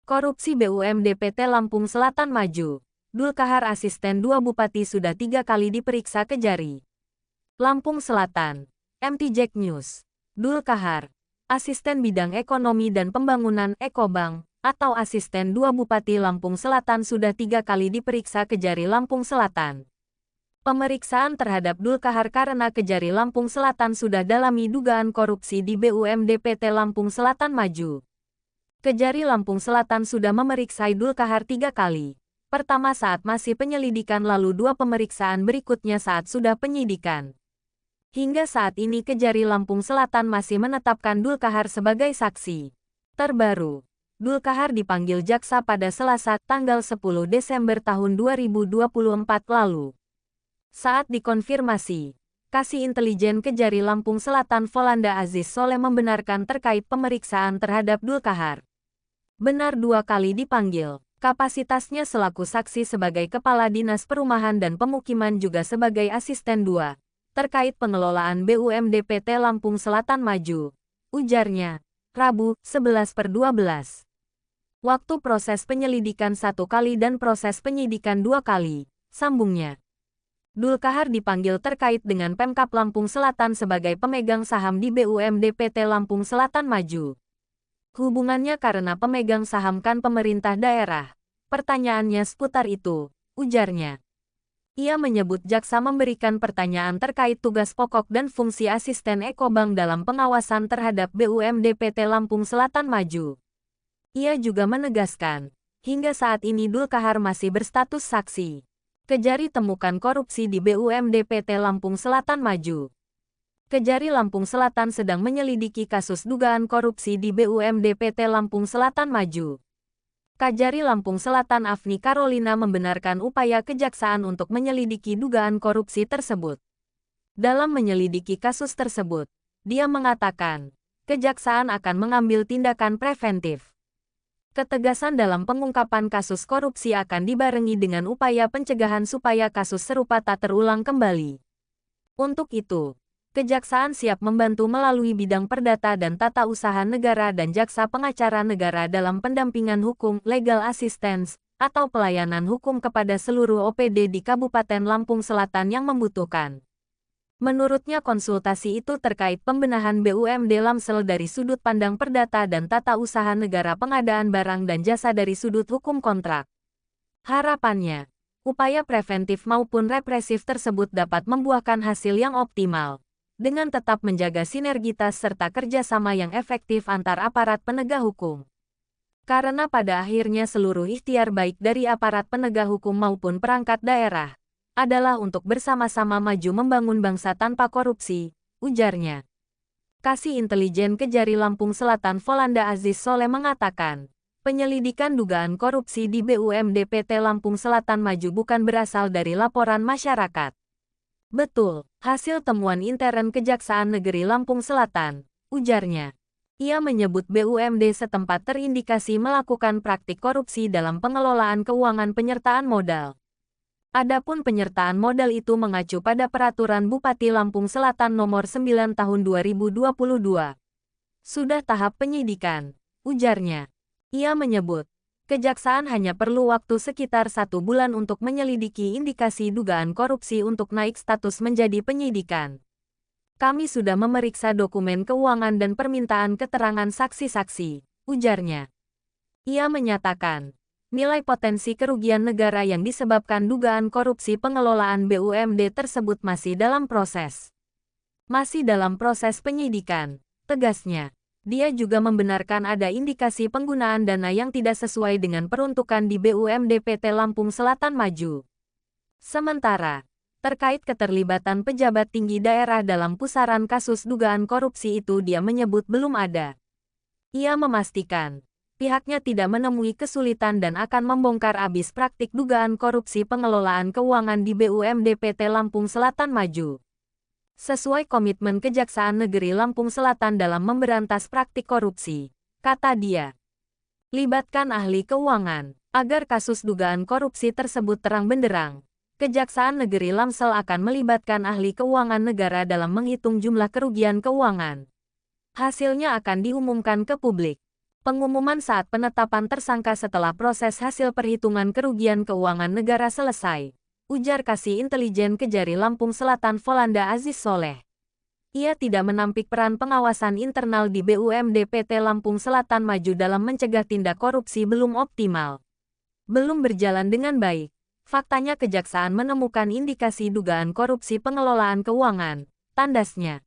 Korupsi BUMD PT Lampung Selatan maju. Dul Kahar asisten 2 bupati sudah 3 kali diperiksa Kejari. Lampung Selatan. MT Jack News. Dul Kahar, asisten bidang ekonomi dan pembangunan Ekobank, atau asisten 2 bupati Lampung Selatan sudah 3 kali diperiksa Kejari Lampung Selatan. Pemeriksaan terhadap Dul Kahar karena Kejari Lampung Selatan sudah dalami dugaan korupsi di BUMD PT Lampung Selatan maju. Kejari Lampung Selatan sudah memeriksa Dul Kahar 3 kali. Pertama saat masih penyelidikan, lalu 2 pemeriksaan berikutnya saat sudah penyidikan. Hingga saat ini Kejari Lampung Selatan masih menetapkan Dul Kahar sebagai saksi. Terbaru, Dul Kahar dipanggil jaksa pada Selasa, tanggal 10 Desember tahun 2024 lalu. Saat dikonfirmasi, Kasih Intelijen Kejari Lampung Selatan Volanda Aziz Soleh membenarkan terkait pemeriksaan terhadap Dul Kahar. Benar 2 kali dipanggil, kapasitasnya selaku saksi sebagai Kepala Dinas Perumahan dan Pemukiman juga sebagai asisten 2, terkait pengelolaan BUMD PT Lampung Selatan maju, ujarnya, Rabu, 11/12. Waktu proses penyelidikan 1 kali dan proses penyidikan 2 kali, sambungnya. Dul Kahar dipanggil terkait dengan Pemkab Lampung Selatan sebagai pemegang saham di BUMD PT Lampung Selatan maju. Hubungannya karena pemegang saham kan pemerintah daerah. Pertanyaannya seputar itu, ujarnya. Ia menyebut jaksa memberikan pertanyaan terkait tugas pokok dan fungsi asisten Ekobank dalam pengawasan terhadap BUMD PT Lampung Selatan maju. Ia juga menegaskan, hingga saat ini Dul Kahar masih berstatus saksi. Kejari temukan korupsi di BUMD PT Lampung Selatan maju. Kejari Lampung Selatan sedang menyelidiki kasus dugaan korupsi di BUMD PT Lampung Selatan maju. Kejari Lampung Selatan Afni Carolina membenarkan upaya kejaksaan untuk menyelidiki dugaan korupsi tersebut. Dalam menyelidiki kasus tersebut, dia mengatakan, kejaksaan akan mengambil tindakan preventif. Ketegasan dalam pengungkapan kasus korupsi akan dibarengi dengan upaya pencegahan supaya kasus serupa tak terulang kembali. Untuk itu, Kejaksaan siap membantu melalui bidang perdata dan tata usaha negara dan jaksa pengacara negara dalam pendampingan hukum, legal assistance, atau pelayanan hukum kepada seluruh OPD di Kabupaten Lampung Selatan yang membutuhkan. Menurutnya konsultasi itu terkait pembenahan BUMD Lamsel dari sudut pandang perdata dan tata usaha negara, pengadaan barang dan jasa dari sudut hukum kontrak. Harapannya, upaya preventif maupun represif tersebut dapat membuahkan hasil yang optimal, dengan tetap menjaga sinergitas serta kerjasama yang efektif antar aparat penegak hukum. Karena pada akhirnya seluruh ikhtiar baik dari aparat penegak hukum maupun perangkat daerah adalah untuk bersama-sama maju membangun bangsa tanpa korupsi, ujarnya. Kasih Intelijen Kejari Lampung Selatan Volanda Aziz Soleh mengatakan, penyelidikan dugaan korupsi di BUMD PT Lampung Selatan maju bukan berasal dari laporan masyarakat. Betul, hasil temuan intern Kejaksaan Negeri Lampung Selatan, ujarnya. Ia menyebut BUMD setempat terindikasi melakukan praktik korupsi dalam pengelolaan keuangan penyertaan modal. Adapun penyertaan modal itu mengacu pada Peraturan Bupati Lampung Selatan Nomor 9 Tahun 2022. Sudah tahap penyidikan, ujarnya. Ia menyebut, Kejaksaan hanya perlu waktu sekitar 1 bulan untuk menyelidiki indikasi dugaan korupsi untuk naik status menjadi penyidikan. Kami sudah memeriksa dokumen keuangan dan permintaan keterangan saksi-saksi, ujarnya. Ia menyatakan, nilai potensi kerugian negara yang disebabkan dugaan korupsi pengelolaan BUMD tersebut masih dalam proses. Masih dalam proses penyidikan, tegasnya. Dia juga membenarkan ada indikasi penggunaan dana yang tidak sesuai dengan peruntukan di BUMD PT Lampung Selatan maju. Sementara, terkait keterlibatan pejabat tinggi daerah dalam pusaran kasus dugaan korupsi itu dia menyebut belum ada. Ia memastikan, pihaknya tidak menemui kesulitan dan akan membongkar abis praktik dugaan korupsi pengelolaan keuangan di BUMD PT Lampung Selatan maju. Sesuai komitmen Kejaksaan Negeri Lampung Selatan dalam memberantas praktik korupsi, kata dia. Libatkan ahli keuangan, agar kasus dugaan korupsi tersebut terang benderang. Kejaksaan Negeri Lamsel akan melibatkan ahli keuangan negara dalam menghitung jumlah kerugian keuangan. Hasilnya akan diumumkan ke publik. Pengumuman saat penetapan tersangka setelah proses hasil perhitungan kerugian keuangan negara selesai, ujar Kasih Intelijen Kejari Lampung Selatan Volanda Aziz Soleh. Ia tidak menampik peran pengawasan internal di BUMD PT Lampung Selatan Maju dalam mencegah tindak korupsi belum optimal. Belum berjalan dengan baik. Faktanya kejaksaan menemukan indikasi dugaan korupsi pengelolaan keuangan, tandasnya.